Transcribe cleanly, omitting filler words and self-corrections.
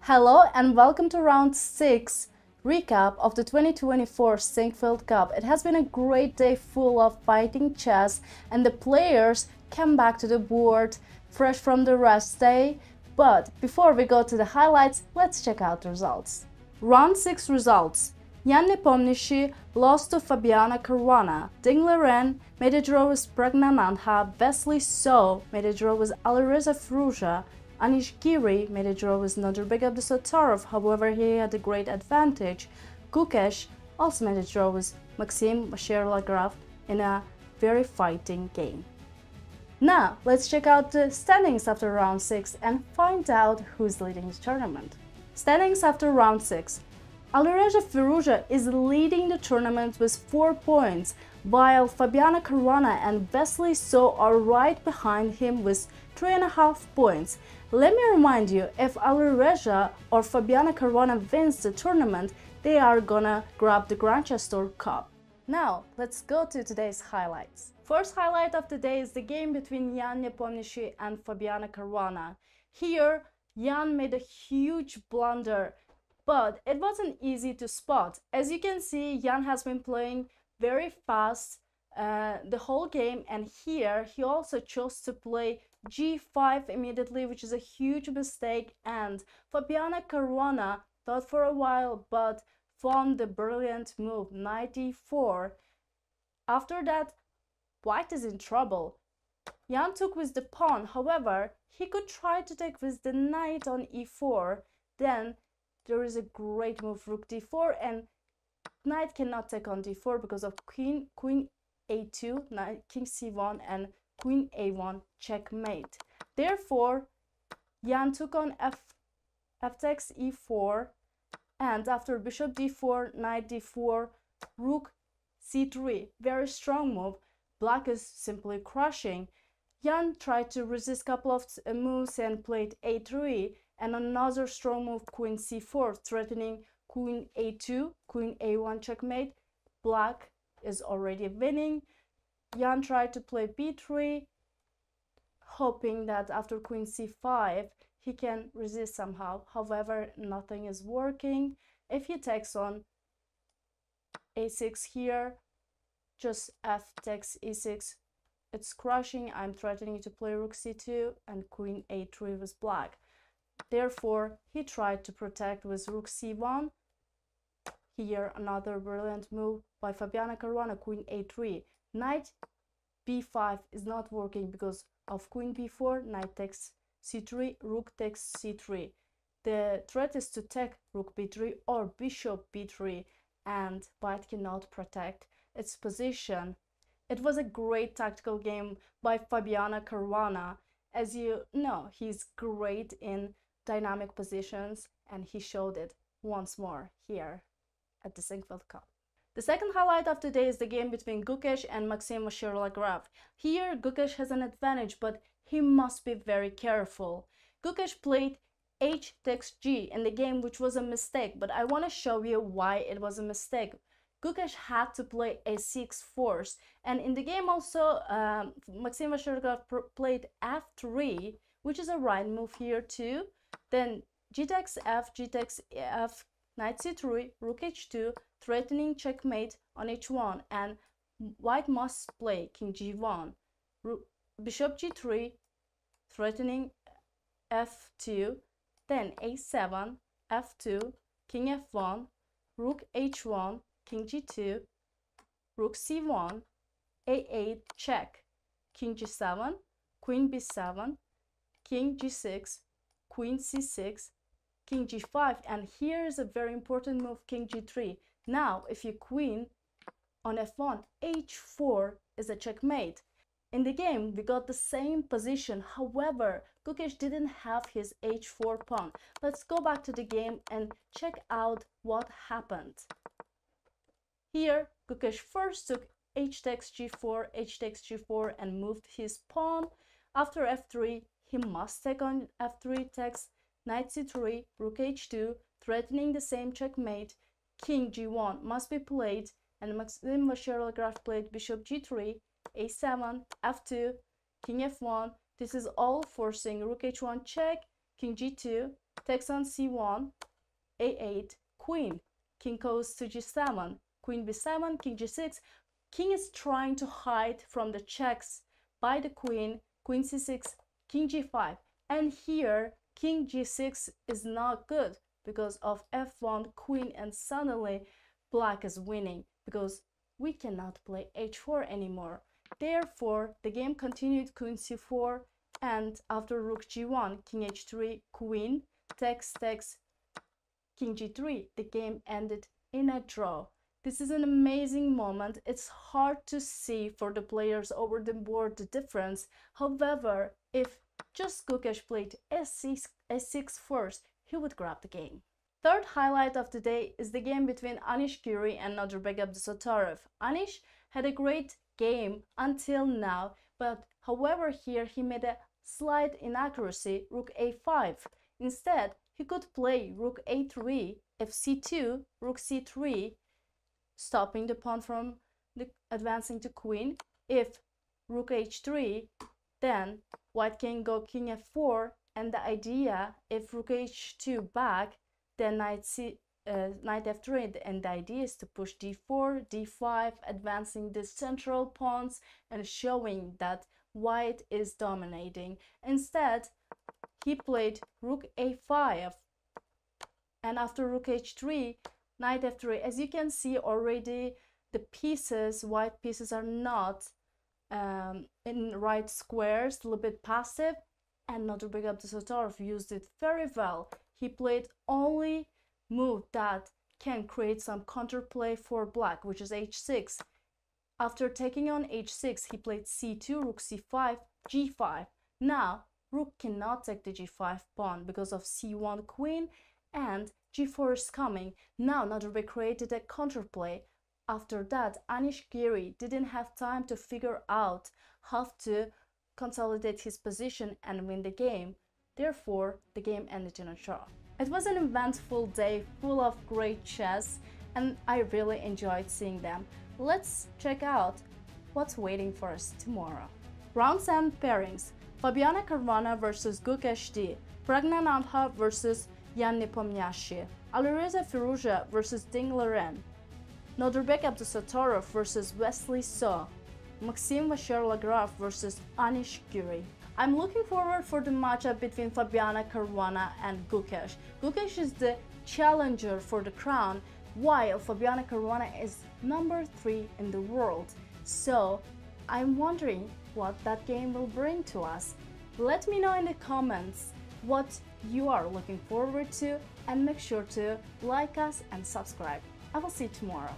Hello and welcome to round 6 recap of the 2024 Sinquefield Cup. It has been a great day full of fighting chess and the players came back to the board fresh from the rest day. But before we go to the highlights, let's check out the results. Round 6 results. Nepomniachtchi lost to Fabiano Caruana. Liren made a draw with Praggnanandhaa. Wesley made a draw with Alireza Firouzja. Anish Giri made a draw with Nodirbek Abdusattorov, however he had a great advantage. Gukesh also made a draw with Maxim Vachier-Lagrave in a very fighting game. Now let's check out the standings after round 6 and find out who's leading the tournament. Standings after round 6. Alireza Firouzja is leading the tournament with 4 points, while Fabiano Caruana and Wesley are right behind him with 3.5 points. Let me remind you, if Alireza or Fabiano Caruana wins the tournament, they are gonna grab the Grandmaster Cup. Now, let's go to today's highlights. First highlight of the day is the game between Nepomniachtchi and Fabiano Caruana. Here, Jan made a huge blunder, but it wasn't easy to spot. As you can see, Jan has been playing very fast the whole game, and here he also chose to play g5 immediately, which is a huge mistake, and Fabiano Caruana thought for a while but found the brilliant move knight e4. After that, white is in trouble. Jan took with the pawn, however he could try to take with the knight on e4. Then there is a great move rook d4, and knight cannot take on d4 because of queen a2, knight, king c1 and queen a1 checkmate. Therefore, Jan took on f takes e4, and after bishop d4, knight d4, rook c3. Very strong move. Black is simply crushing. Jan tried to resist a couple of moves and played a3, and another strong move, queen c4, threatening queen a2, queen a1 checkmate. Black is already winning. Jan tried to play b3, hoping that after queen c5 he can resist somehow. However, nothing is working. If he takes on a6 here, just f takes e6, it's crushing. I'm threatening to play rook c2 and queen a3 with black. Therefore, he tried to protect with rook c1. Here, another brilliant move by Fabiano Caruana, queen a3. Knight b5 is not working because of queen b4, knight takes c3, rook takes c3. The threat is to take rook b3 or bishop b3, and white cannot protect its position. It was a great tactical game by Fabiano Caruana. As you know, he's great in dynamic positions, and he showed it once more here at the Sinquefield Cup. The second highlight of the day is the game between Gukesh and Maxim Vachier-Lagrave. Here, Gukesh has an advantage, but he must be very careful. Gukesh played h takes g in the game, which was a mistake, but I want to show you why it was a mistake. Gukesh had to play a6 first, and in the game also Maxim Vachier-Lagrave played f3, which is a right move here too. Then g takes f, knight c3, rook h2, threatening checkmate on h1, and white must play king g1, bishop g3, threatening f2, then a7, f2, king f1, rook h1, king g2, rook c1, a8 check, king g7, queen b7, king g6, queen c6, king g5, and here is a very important move, king g3. Now if you queen on f1, h4 is a checkmate. In the game we got the same position, however Gukesh didn't have his h4 pawn. Let's go back to the game and check out what happened. Here Gukesh first took h takes g4 and moved his pawn. After f3 he must take on f3, takes knight c3, rook h2, threatening the same checkmate. King g1 must be played, and Maxim Vachier-Lagrave played bishop g3, a7, f2, king f1. This is all forcing rook h1 check, king g2, takes on c1, a8, queen. King goes to g7, queen b7, king g6. King is trying to hide from the checks by the queen, queen c6, king g5. And here, king g6 is not good because of f1, queen, and suddenly black is winning because we cannot play h4 anymore. Therefore, the game continued queen c4, and after rook g1, king h3, queen, takes, king g3, the game ended in a draw. This is an amazing moment. It's hard to see for the players over the board the difference. However, if just Gukesh played s6 first, he would grab the game. Third highlight of the day is the game between Anish, Giri and Nodirbek Abdusattorov. Anish had a great game until now, but however here he made a slight inaccuracy, rook a5. Instead, he could play rook a3, fc2, rook c3, stopping the pawn from advancing to queen. If rook h3, then white can go king f4, and the idea, if rook h2 back, then knight f3, and the idea is to push d4, d5, advancing the central pawns and showing that white is dominating. Instead, he played rook a5, and after rook h3, knight f3. As you can see already, the pieces, white pieces, are not in right squares, a little bit passive, and Nodirbek Abdusattorov used it very well. He played only move that can create some counterplay for black, which is h6. After taking on h6, he played c2, rook c5, g5. Now, rook cannot take the g5 pawn because of c1 queen, and g4 is coming. Now Nodirbek created a counterplay. After that, Anish Giri didn't have time to figure out how to consolidate his position and win the game. Therefore, the game ended in a draw. It was an eventful day full of great chess, and I really enjoyed seeing them. Let's check out what's waiting for us tomorrow. Rounds and pairings. Fabiano Caruana versus Gukesh D. Praggnanandhaa versus Nepomniachtchi. Alireza Firouzja versus Liren. Nodirbek Abdusattorov versus Wesley. Maxime Vachier-Lagrave versus Anish Giri. I'm looking forward for the matchup between Fabiano Caruana and Gukesh. Gukesh is the challenger for the crown, while Fabiano Caruana is number 3 in the world. So I'm wondering what that game will bring to us. Let me know in the comments what you are looking forward to, and make sure to like us and subscribe. I will see you tomorrow.